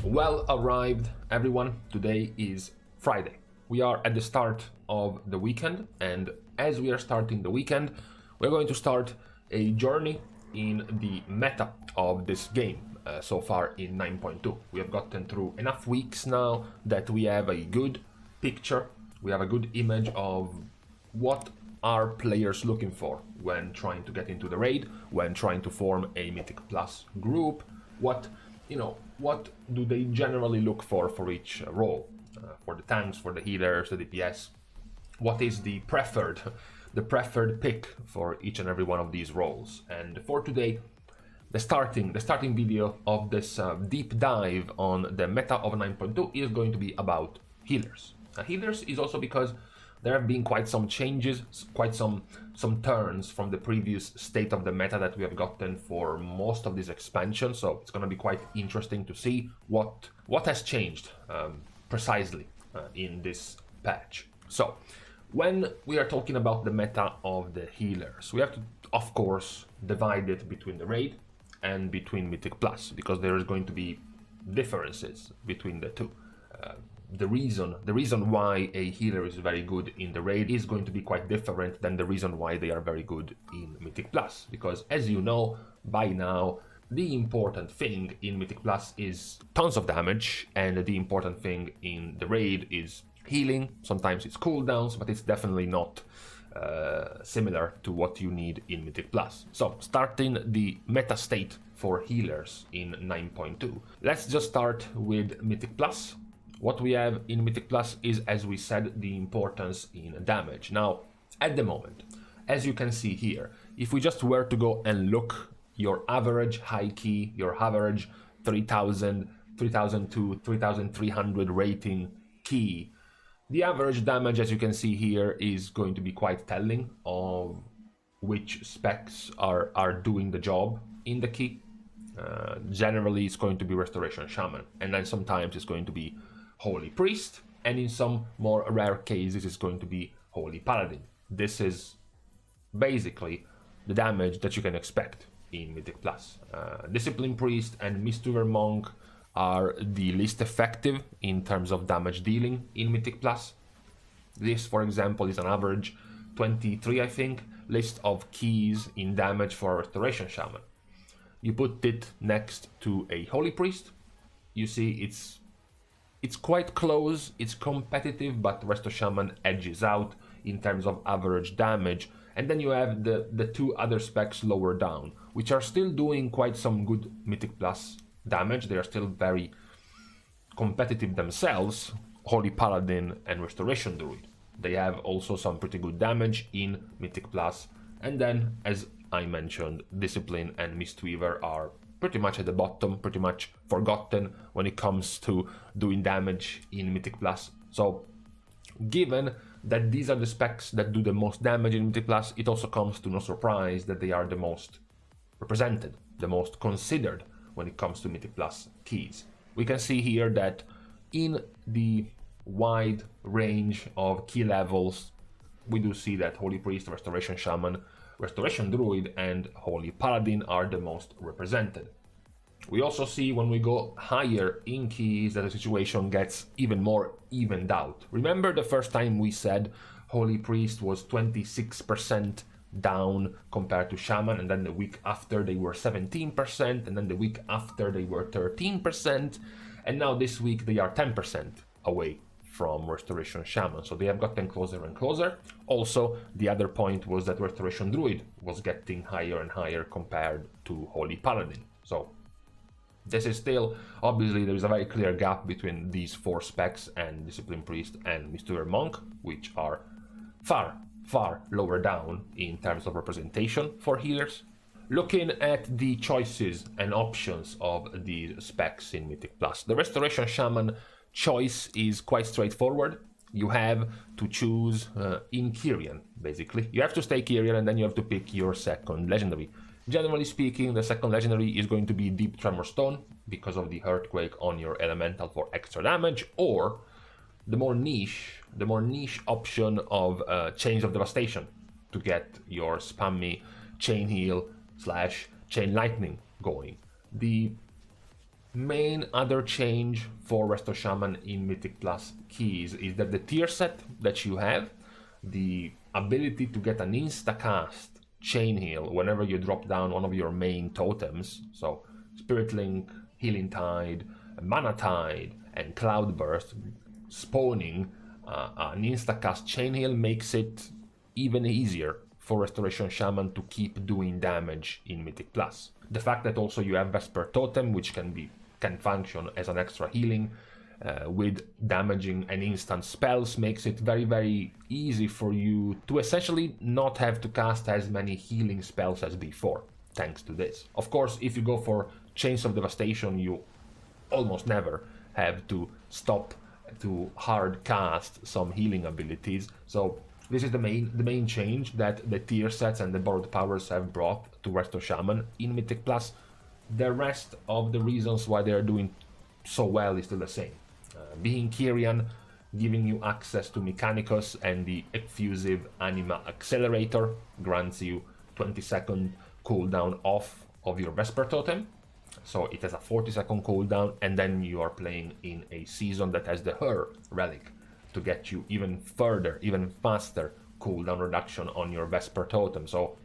Well arrived, everyone. Today is Friday. We are at the start of the weekend, and as we are starting the weekend, we're going to start a journey in the meta of this game so far in 9.2. We have gotten through enough weeks now that we have a good picture, we have a good image of what are players looking for when trying to get into the raid, when trying to form a Mythic Plus group, what do they generally look for each role, for the tanks, for the healers, the DPS. What is the preferred pick for each and every one of these roles? And for today, the starting video of this deep dive on the meta of 9.2 is going to be about healers. Healers is also because there have been quite some changes, quite some turns from the previous state of the meta that we have gotten for most of this expansion. So it's going to be quite interesting to see what has changed precisely in this patch. So when we are talking about the meta of the healers, we have to, of course, divide it between the raid and between Mythic Plus, because there is going to be differences between the two. The reason why a healer is very good in the raid is going to be quite different than the reason why they are very good in Mythic Plus, because as you know by now, the important thing in Mythic Plus is tons of damage, and the important thing in the raid is healing. Sometimes it's cooldowns, but it's definitely not similar to what you need in Mythic Plus. So starting the meta state for healers in 9.2, let's just start with Mythic Plus. What we have in Mythic Plus is, as we said, the importance in damage. Now, at the moment, as you can see here, if we just were to go and look your average high key, your average 3000 to 3300 rating key, the average damage, as you can see here, is going to be quite telling of which specs are doing the job in the key. Generally, it's going to be Restoration Shaman, and then sometimes it's going to be Holy Priest, and in some more rare cases it's going to be Holy Paladin. This is basically the damage that you can expect in Mythic Plus. Discipline Priest and Mistweaver Monk are the least effective in terms of damage dealing in Mythic Plus. This, for example, is an average 23, I think, list of keys in damage for Restoration Shaman. You put it next to a Holy Priest, you see it's quite close, it's competitive, but Resto Shaman edges out in terms of average damage. And then you have the two other specs lower down, which are still doing quite some good Mythic Plus damage. They are still very competitive themselves, Holy Paladin and Restoration Druid. They have also some pretty good damage in Mythic Plus. And then, as I mentioned, Discipline and Mistweaver are pretty much at the bottom, pretty much forgotten when it comes to doing damage in Mythic Plus. So, given that these are the specs that do the most damage in Mythic Plus, it also comes to no surprise that they are the most represented, the most considered when it comes to Mythic Plus keys. We can see here that in the wide range of key levels, we do see that Holy Priest, Restoration Shaman, Restoration Druid and Holy Paladin are the most represented. We also see when we go higher in keys that the situation gets even more evened out. Remember the first time we said Holy Priest was 26% down compared to Shaman, and then the week after they were 17%, and then the week after they were 13%, and now this week they are 10% away from Restoration Shaman, so they have gotten closer and closer. Also, the other point was that Restoration Druid was getting higher and higher compared to Holy Paladin. So this is still, obviously there is a very clear gap between these four specs and Discipline Priest and Mistweaver Monk, which are far lower down in terms of representation for healers. Looking at the choices and options of these specs in Mythic Plus, the Restoration Shaman choice is quite straightforward. You have to choose in Kyrian, basically. You have to stay Kyrian and then you have to pick your second legendary. Generally speaking, the second legendary is going to be Deep Tremor Stone because of the Earthquake on your elemental for extra damage, or the more niche option of Chains of Devastation to get your spammy Chain Heal / Chain Lightning going. The main other change for Resto Shaman in Mythic Plus keys is that the tier set that you have, the ability to get an insta-cast chain heal whenever you drop down one of your main totems, so Spirit Link, Healing Tide, Mana Tide, and Cloudburst, spawning an insta-cast chain heal makes it even easier for Restoration Shaman to keep doing damage in Mythic Plus. The fact that also you have Vesper Totem, which can function as an extra healing with damaging and instant spells, makes it very, very easy for you to essentially not have to cast as many healing spells as before, thanks to this. Of course, if you go for Chains of Devastation, you almost never have to stop to hard cast some healing abilities. So this is the main change that the tier sets and the borrowed powers have brought to Resto Shaman in Mythic Plus. The rest of the reasons why they are doing so well is still the same. Being Kyrian, giving you access to Mechanicus, and the Effusive Anima Accelerator grants you 20-second cooldown off of your Vesper Totem. So it has a 40-second cooldown, and then you are playing in a season that has the Her relic to get you even further, even faster cooldown reduction on your Vesper Totem. So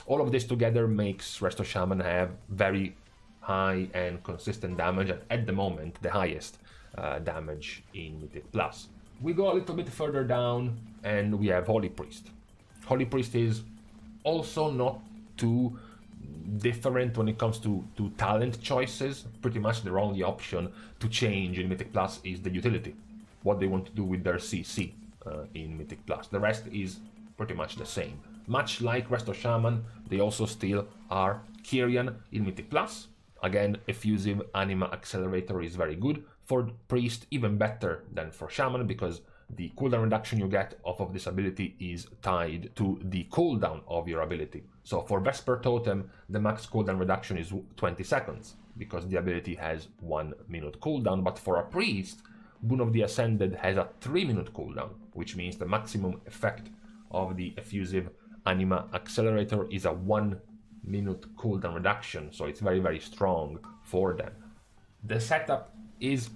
all of this together makes Resto Shaman have very high and consistent damage, and at the moment the highest damage in Mythic Plus. We go a little bit further down and we have Holy Priest. Holy Priest is also not too different when it comes to talent choices. Pretty much the only option to change in Mythic Plus is the utility, what they want to do with their CC in Mythic Plus. The rest is pretty much the same. Much like Resto Shaman, they also still are Kyrian in Mythic Plus. Again, Effusive Anima Accelerator is very good for Priest, even better than for Shaman, because the cooldown reduction you get off of this ability is tied to the cooldown of your ability. So for Vesper Totem, the max cooldown reduction is 20 seconds, because the ability has 1 minute cooldown, but for a Priest, Boon of the Ascended has a 3-minute cooldown, which means the maximum effect of the Effusive Anima Accelerator is a 1-minute cooldown reduction, so it's very, very strong for them. The setup is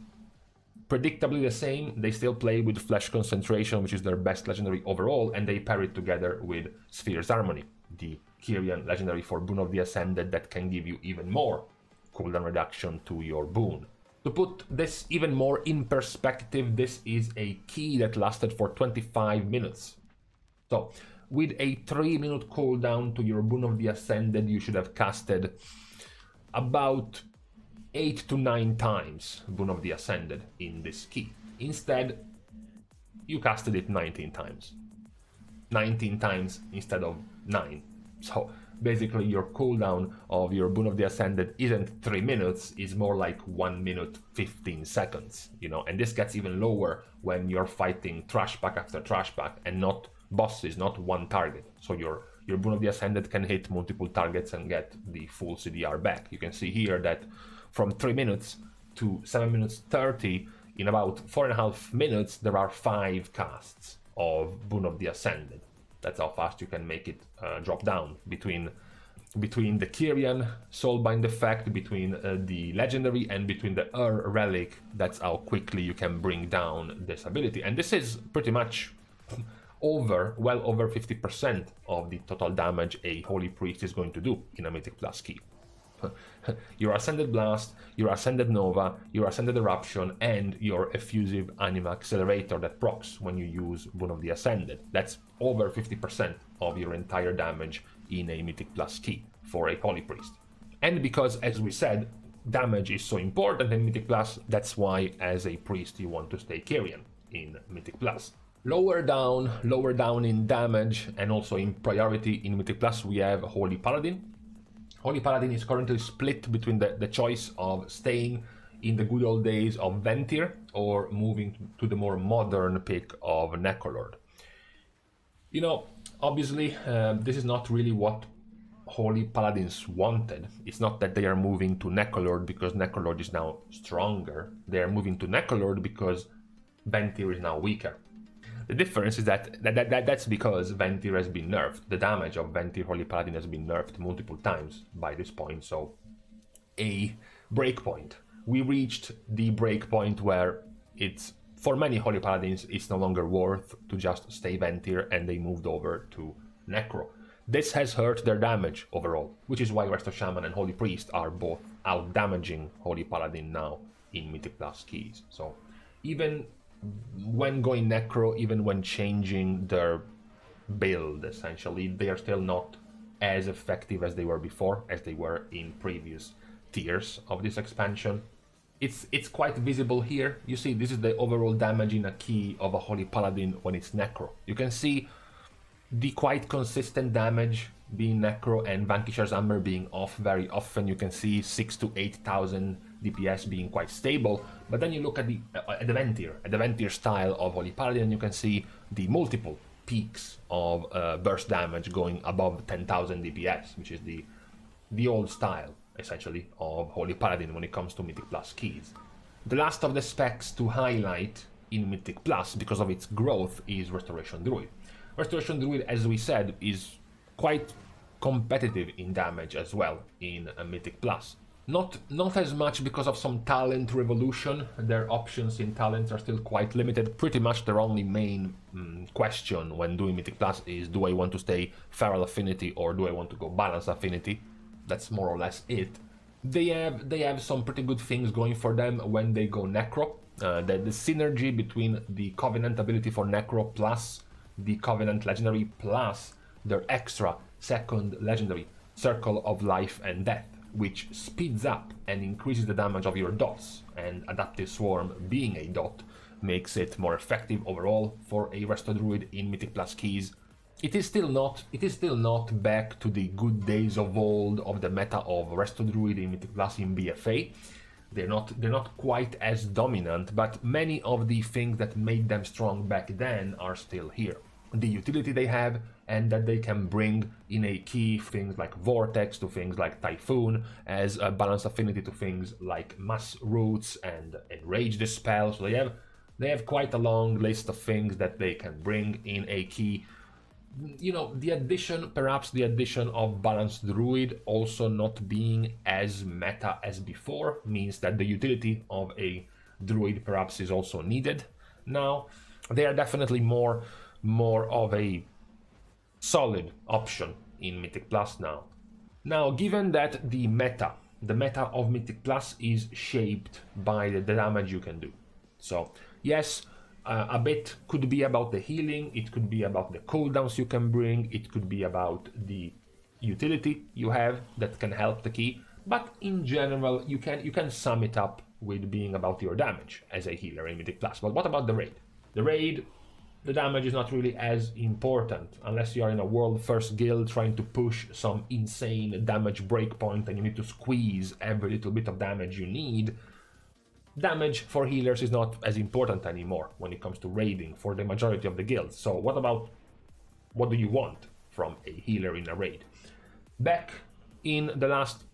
predictably the same. They still play with Flesh Concentration, which is their best legendary overall, and they pair it together with Sphere's Harmony, the Kyrian legendary for Boon of the Ascended that can give you even more cooldown reduction to your boon. To put this even more in perspective, this is a key that lasted for 25 minutes. So with a 3-minute cooldown to your Boon of the Ascended, you should have casted about 8 to 9 times Boon of the Ascended in this key. Instead, you casted it 19 times. 19 times instead of 9. So basically your cooldown of your Boon of the Ascended isn't 3 minutes, it's more like 1 minute 15 seconds, you know, and this gets even lower when you're fighting trash pack after trash pack and not bosses, not one target. So your Boon of the Ascended can hit multiple targets and get the full CDR back. You can see here that from 3 minutes to 7 minutes 30, in about 4.5 minutes, there are 5 casts of Boon of the Ascended. That's how fast you can make it drop down between the Kyrian Soulbind effect, between the Legendary, and between the Relic. That's how quickly you can bring down this ability. And this is pretty much well over 50% of the total damage a Holy Priest is going to do in a Mythic Plus key. Your Ascended Blast, your Ascended Nova, your Ascended Eruption, and your Effusive Anima Accelerator that procs when you use Boon of the Ascended. That's over 50% of your entire damage in a Mythic Plus key for a Holy Priest. And because, as we said, damage is so important in Mythic Plus, that's why as a Priest you want to stay Kyrian in Mythic Plus. Lower down in damage and also in priority in Mythic Plus we have Holy Paladin. Holy Paladin is currently split between the choice of staying in the good old days of Ventir or moving to the more modern pick of Necrolord. You know, obviously, this is not really what Holy Paladins wanted. It's not that they are moving to Necrolord because Necrolord is now stronger. They are moving to Necrolord because Ventir is now weaker. The difference is that's because Ventir has been nerfed. The damage of Ventir Holy Paladin has been nerfed multiple times by this point, so a breakpoint we reached the break point where it's, for many Holy Paladins, it's no longer worth to just stay Ventir, and they moved over to Necro. This has hurt their damage overall, which is why Resto Shaman and Holy Priest are both out-damaging Holy Paladin now in Mythic Plus keys. So even when going Necro, even when changing their build, essentially, they are still not as effective as they were before, as they were in previous tiers of this expansion. It's quite visible here. You see, this is the overall damage in a key of a Holy Paladin when it's Necro. You can see the quite consistent damage being Necro and Vanquisher's Hammer being off very often. You can see 6,000 to 8,000 DPS being quite stable, but then you look at the Ventir style of Holy Paladin, you can see the multiple peaks of burst damage going above 10,000 DPS, which is the old style, essentially, of Holy Paladin when it comes to Mythic Plus keys. The last of the specs to highlight in Mythic Plus, because of its growth, is Restoration Druid. Restoration Druid, as we said, is quite competitive in damage as well in a Mythic Plus. Not as much because of some talent revolution. Their options in talents are still quite limited. Pretty much their only main question when doing Mythic Plus is, do I want to stay Feral Affinity or do I want to go Balance Affinity? That's more or less it. They have some pretty good things going for them when they go Necro. The synergy between the Covenant ability for Necro plus the Covenant Legendary plus their extra second Legendary, Circle of Life and Death, which speeds up and increases the damage of your dots, and Adaptive Swarm being a dot makes it more effective overall for a Resto Druid in Mythic Plus keys. It is still not back to the good days of old of the meta of Resto Druid in Mythic Plus in BFA. They're not quite as dominant, but many of the things that made them strong back then are still here. The utility they have and that they can bring in a key, things like Vortex to things like Typhoon, as a Balance Affinity to things like Mass Roots and Enrage Dispel. So they have quite a long list of things that they can bring in a key. You know, perhaps the addition of Balanced Druid also not being as meta as before means that the utility of a Druid perhaps is also needed now. They are definitely more of a solid option in Mythic Plus now. Now, given that the meta of Mythic Plus is shaped by the damage you can do. So yes, a bit could be about the healing, it could be about the cooldowns you can bring, it could be about the utility you have that can help the key, but in general you can sum it up with being about your damage as a healer in Mythic Plus. But what about the raid? The damage is not really as important unless you are in a world first guild trying to push some insane damage breakpoint and you need to squeeze every little bit of damage you need. Damage for healers is not as important anymore when it comes to raiding for the majority of the guilds. So what do you want from a healer in a raid? Back in the last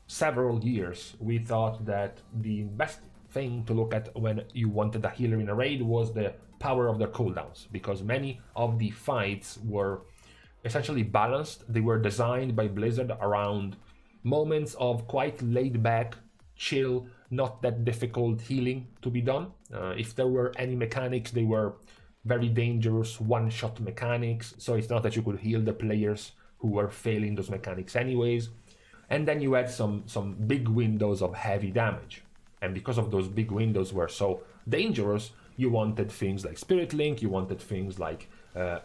several years, we thought that the best thing to look at when you wanted a healer in a raid was the power of their cooldowns, because many of the fights were essentially balanced. They were designed by Blizzard around moments of quite laid back, chill, not that difficult healing to be done. If there were any mechanics, they were very dangerous one-shot mechanics, so it's not that you could heal the players who were failing those mechanics anyways. And then you had some big windows of heavy damage, and because of those big windows were so dangerous, you wanted things like Spirit Link, you wanted things like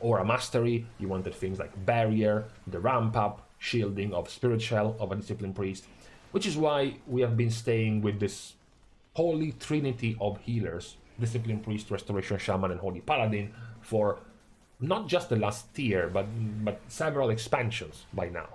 Aura Mastery, you wanted things like Barrier, the ramp up, shielding of Spirit Shell of a Disciplined Priest, which is why we have been staying with this holy trinity of healers, Disciplined Priest, Restoration Shaman, and Holy Paladin, for not just the last tier, but several expansions by now.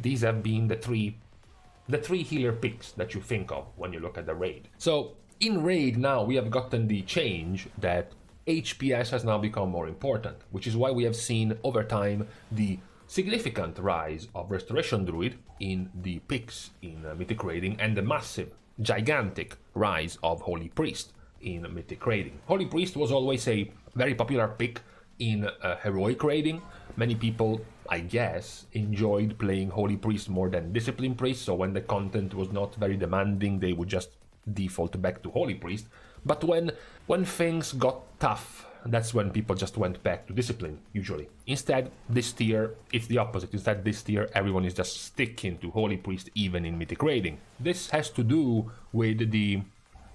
These have been the three healer picks that you think of when you look at the raid. So in raid now we have gotten the change that HPS has now become more important, which is why we have seen over time the significant rise of Restoration Druid in the picks in Mythic raiding, and the massive, gigantic rise of Holy Priest in Mythic raiding. Holy Priest was always a very popular pick in heroic raiding. Many people, I guess, enjoyed playing Holy Priest more than Disciplined Priest, so when the content was not very demanding, they would just default back to Holy Priest. But when things got tough, that's when people just went back to Discipline, usually. Instead, this tier, it's the opposite. Instead, this tier, everyone is just sticking to Holy Priest, even in Mythic raiding. This has to do with the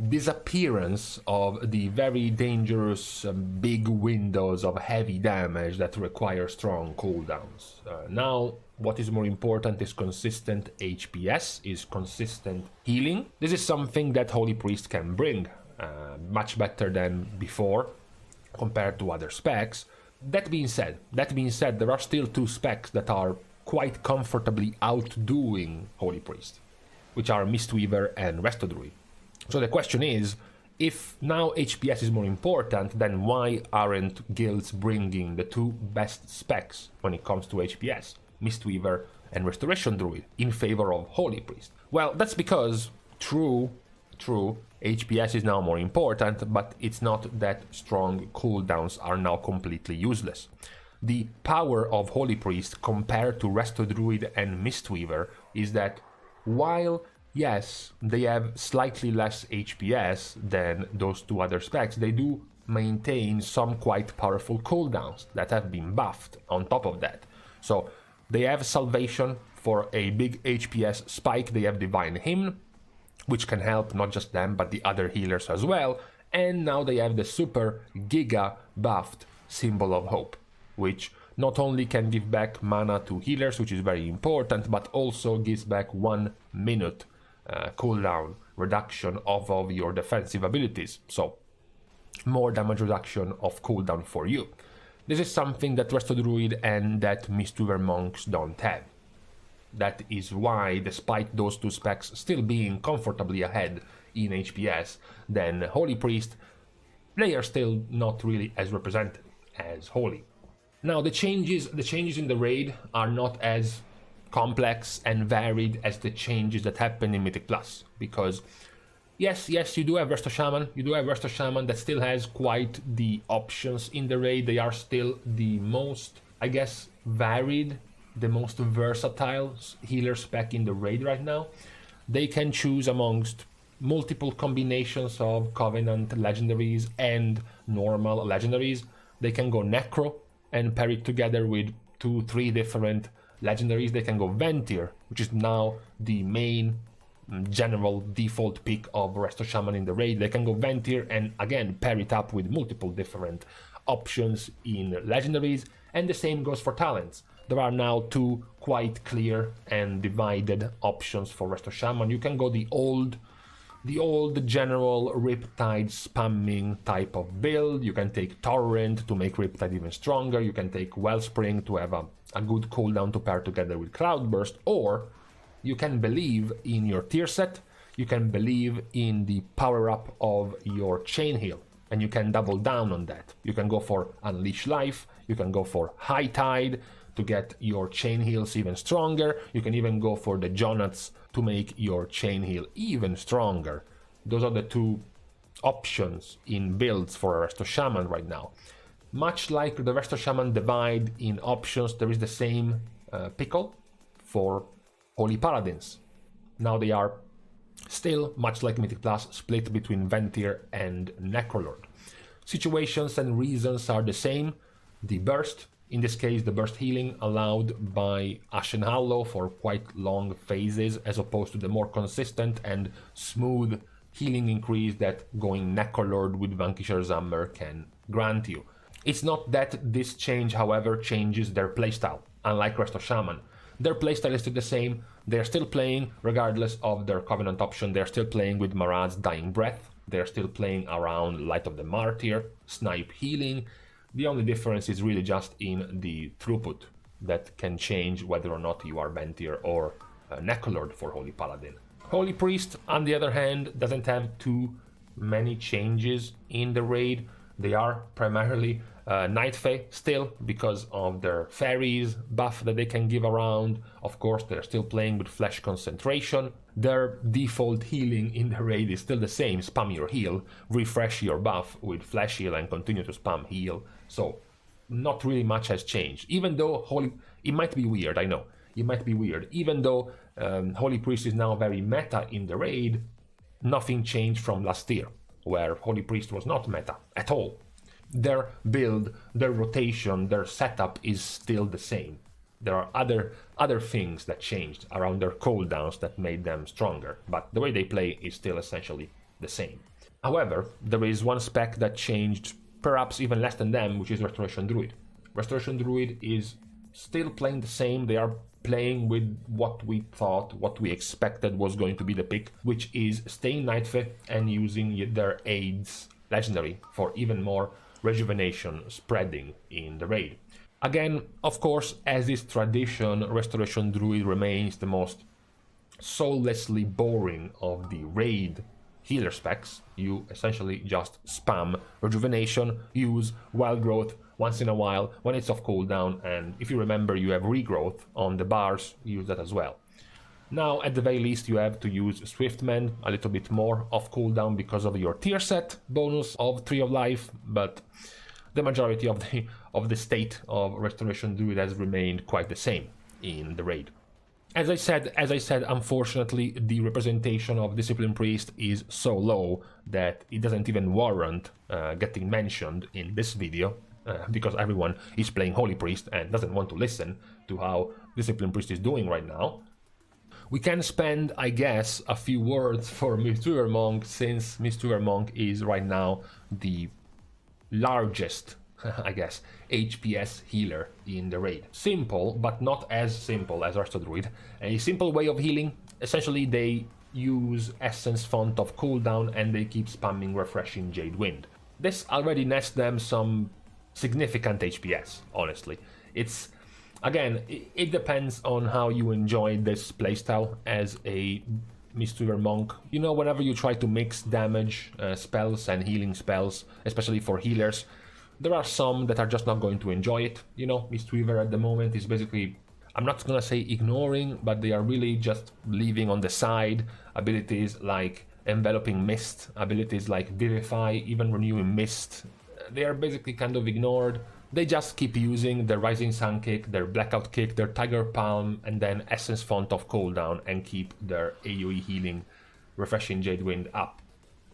disappearance of the very dangerous big windows of heavy damage that require strong cooldowns. Now, what is more important is consistent HPS, is consistent healing. This is something that Holy Priest can bring much better than before, compared to other specs. That being said, there are still two specs that are quite comfortably outdoing Holy Priest, which are Mistweaver and Druid. So the question is, if now HPS is more important, then why aren't guilds bringing the two best specs when it comes to HPS, Mistweaver and Restoration Druid, in favor of Holy Priest? Well, that's because, true, HPS is now more important, but it's not that strong cooldowns are now completely useless. The power of Holy Priest compared to Resto Druid and Mistweaver is that while, yes, they have slightly less HPS than those two other specs, they do maintain some quite powerful cooldowns that have been buffed on top of that. So they have Salvation for a big HPS spike, they have Divine Hymn, which can help not just them but the other healers as well, and now they have the super giga buffed Symbol of Hope, which not only can give back mana to healers, which is very important, but also gives back 1 minute cooldown reduction of your defensive abilities, so more damage reduction of cooldown for you. This is something that Resto Druid and that Mistweaver monks don't have. That is why, despite those two specs still being comfortably ahead in HPS than Holy Priest, they are still not really as represented as Holy. Now, the changes in the raid are not as complex and varied as the changes that happen in Mythic Plus, because yes, you do have Resto Shaman, that still has quite the options in the raid. They are still the most, I guess, varied, the most versatile healer spec in the raid right now. They can choose amongst multiple combinations of Covenant legendaries and normal legendaries. They can go Necro and pair it together with 2-3 different legendaries. They can go Ventir, which is now the main general default pick of Resto Shaman in the raid. They can go Ventir and again pair it up with multiple different options in legendaries, and the same goes for talents. There are now two quite clear and divided options for Resto Shaman. You can go the old general Riptide spamming type of build. You can take Torrent to make Riptide even stronger. You can take Wellspring to have a good cooldown to pair together with Cloudburst. Or you can believe in your tier set. You can believe in the power up of your Chain Heal, and you can double down on that. You can go for Unleash Life. You can go for High Tide to get your Chain Heals even stronger. You can even go for the Jonats to make your Chain Heal even stronger. Those are the two options in builds for a Resto Shaman right now. Much like the Resto Shaman divide in options, there is the same pickle for Holy Paladins. Now they are still, much like Mythic Plus, split between Ventir and Necrolord. Situations and reasons are the same. The burst, in this case the burst healing allowed by Ashen Hallow for quite long phases, as opposed to the more consistent and smooth healing increase that going Necrolord with Vanquisher Zammer can grant you. It's not that this change, however, changes their playstyle, unlike Resto Shaman. Their playstyle is still the same. They're still playing, regardless of their Covenant option, they're still playing with Marad's Dying Breath. They're still playing around Light of the Martyr, Snipe Healing. The only difference is really just in the throughput that can change whether or not you are Ventir or Necrolord for Holy Paladin. Holy Priest, on the other hand, doesn't have too many changes in the raid. They are primarily Night Fae still, because of their fairies buff that they can give around. Of course, they're still playing with Flesh Concentration. Their default healing in the raid is still the same: spam your heal, refresh your buff with Flesh Heal, and continue to spam heal. So not really much has changed. Even though it might be weird, I know, it might be weird. Even though Holy Priest is now very meta in the raid, nothing changed from last year, where Holy Priest was not meta at all. Their build, their rotation, their setup is still the same. There are other things that changed around their cooldowns that made them stronger, but the way they play is still essentially the same. However, there is one spec that changed perhaps even less than them, which is Restoration Druid. Restoration Druid is still playing the same. They are playing with what we thought, what we expected was going to be the pick, which is staying Nightfey and using their aids legendary for even more rejuvenation spreading in the raid. Again, of course, as is tradition, Restoration Druid remains the most soullessly boring of the raid healer specs. You essentially just spam rejuvenation, use wild growth once in a while when it's off cooldown, and if you remember you have regrowth on the bars, use that as well. Now at the very least you have to use Swiftman a little bit more off cooldown because of your tier set bonus of 3 of life, but the majority of the state of Restoration Druid has remained quite the same in the raid. As I said, unfortunately, the representation of Discipline Priest is so low that it doesn't even warrant getting mentioned in this video, because everyone is playing Holy Priest and doesn't want to listen to how Discipline Priest is doing right now. We can spend, I guess, a few words for Mistweaver Monk, since Mistweaver Monk is right now the largest, I guess, HPS healer in the raid. Simple, but not as simple as Resto Druid. A simple way of healing. Essentially, they use Essence Font of cooldown and they keep spamming Refreshing Jade Wind. This already nets them some significant HPS, honestly. It's, again, it depends on how you enjoy this playstyle as a Mistweaver Monk. You know, whenever you try to mix damage spells and healing spells, especially for healers, there are some that are just not going to enjoy it. You know, Mistweaver at the moment is basically, I'm not gonna say ignoring, but they are really just leaving on the side abilities like Enveloping Mist, abilities like Vivify, even Renewing Mist. They are basically kind of ignored. They just keep using their Rising Sun kick, their Blackout kick, their Tiger Palm, and then Essence Font of cooldown, and keep their AoE healing Refreshing Jade Wind up.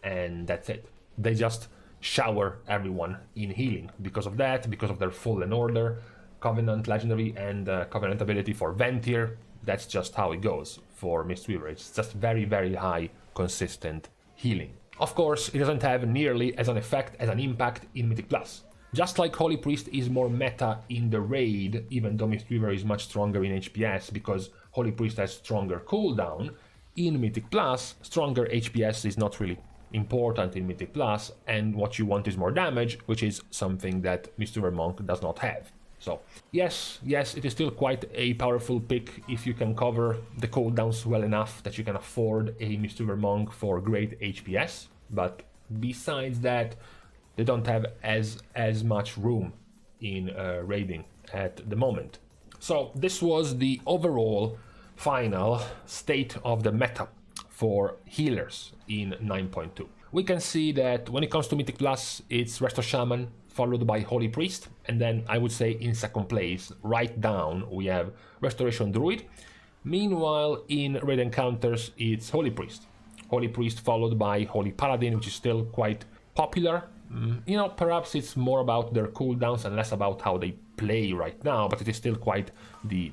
And that's it. They just shower everyone in healing because of that, because of their Fallen Order, Covenant Legendary, and Covenant ability for Ventir. That's just how it goes for Mistweaver. It's just very, very high, consistent healing. Of course, it doesn't have nearly as an effect, as an impact in Mythic Plus. Just like Holy Priest is more meta in the raid, even though Mistweaver is much stronger in HPS because Holy Priest has stronger cooldown, in Mythic Plus, stronger HPS is not really important in Mythic Plus, and what you want is more damage, which is something that Mistweaver Monk does not have. So, yes, it is still quite a powerful pick if you can cover the cooldowns well enough that you can afford a Mistweaver Monk for great HPS, but besides that, they don't have as much room in raiding at the moment. So this was the overall final state of the meta for healers in 9.2. We can see that when it comes to Mythic Plus, it's Resto Shaman, followed by Holy Priest, and then I would say in second place, right down, we have Restoration Druid. Meanwhile, in raid encounters, it's Holy Priest. Holy Priest followed by Holy Paladin, which is still quite popular. You know, perhaps it's more about their cooldowns and less about how they play right now, but it is still quite the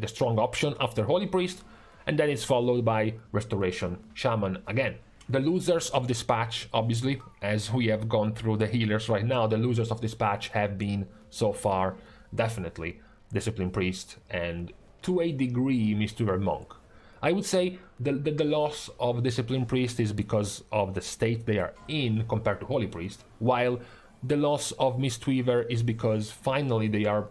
strong option after Holy Priest. And then it's followed by Restoration Shaman again. The losers of this patch, obviously, as we have gone through the healers right now, the losers of this patch have been, so far, definitely Discipline Priest and, to a degree, Mistweaver Monk. I would say the loss of Discipline Priest is because of the state they are in compared to Holy Priest, while the loss of Mistweaver is because finally they are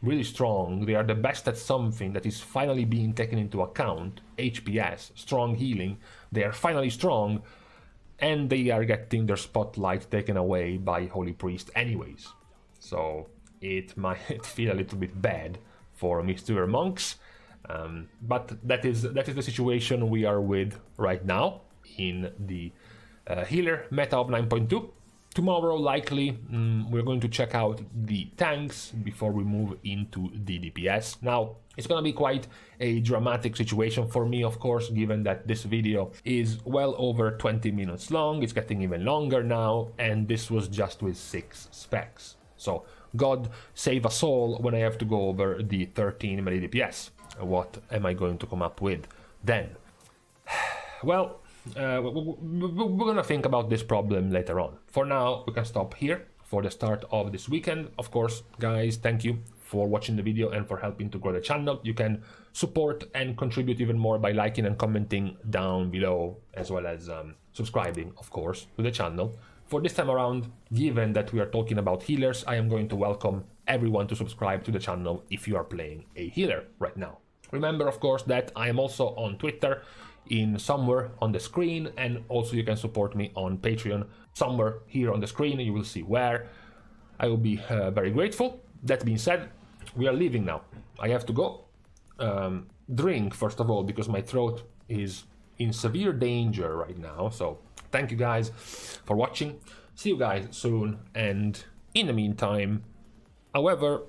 really strong. They are the best at something that is finally being taken into account. HPS, strong healing. They are finally strong, and they are getting their spotlight taken away by Holy Priest anyways. So it might feel a little bit bad for Mistweaver Monks, but that is the situation we are with right now in the healer meta of 9.2. Tomorrow, likely, we're going to check out the tanks before we move into the DPS. Now, it's gonna be quite a dramatic situation for me, of course, given that this video is well over 20 minutes long. It's getting even longer now, and this was just with 6 specs. So, God save us all when I have to go over the 13 melee DPS. What am I going to come up with then? Well, we're gonna think about this problem later on. For now, we can stop here for the start of this weekend. Of course, guys, thank you for watching the video and for helping to grow the channel. You can support and contribute even more by liking and commenting down below, as well as subscribing, of course, to the channel. For this time around, given that we are talking about healers, I am going to welcome everyone to subscribe to the channel if you are playing a healer right now. Remember, of course, that I am also on Twitter, in somewhere on the screen, and also you can support me on Patreon somewhere here on the screen. You will see where. I will be very grateful. That being said, we are leaving now. I have to go drink first of all, because my throat is in severe danger right now. So thank you guys for watching. See you guys soon, and in the meantime, however,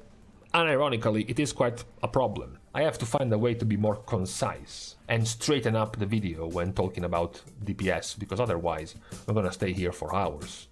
unironically, it is quite a problem. I have to find a way to be more concise and straighten up the video when talking about DPS, because otherwise we're gonna stay here for hours.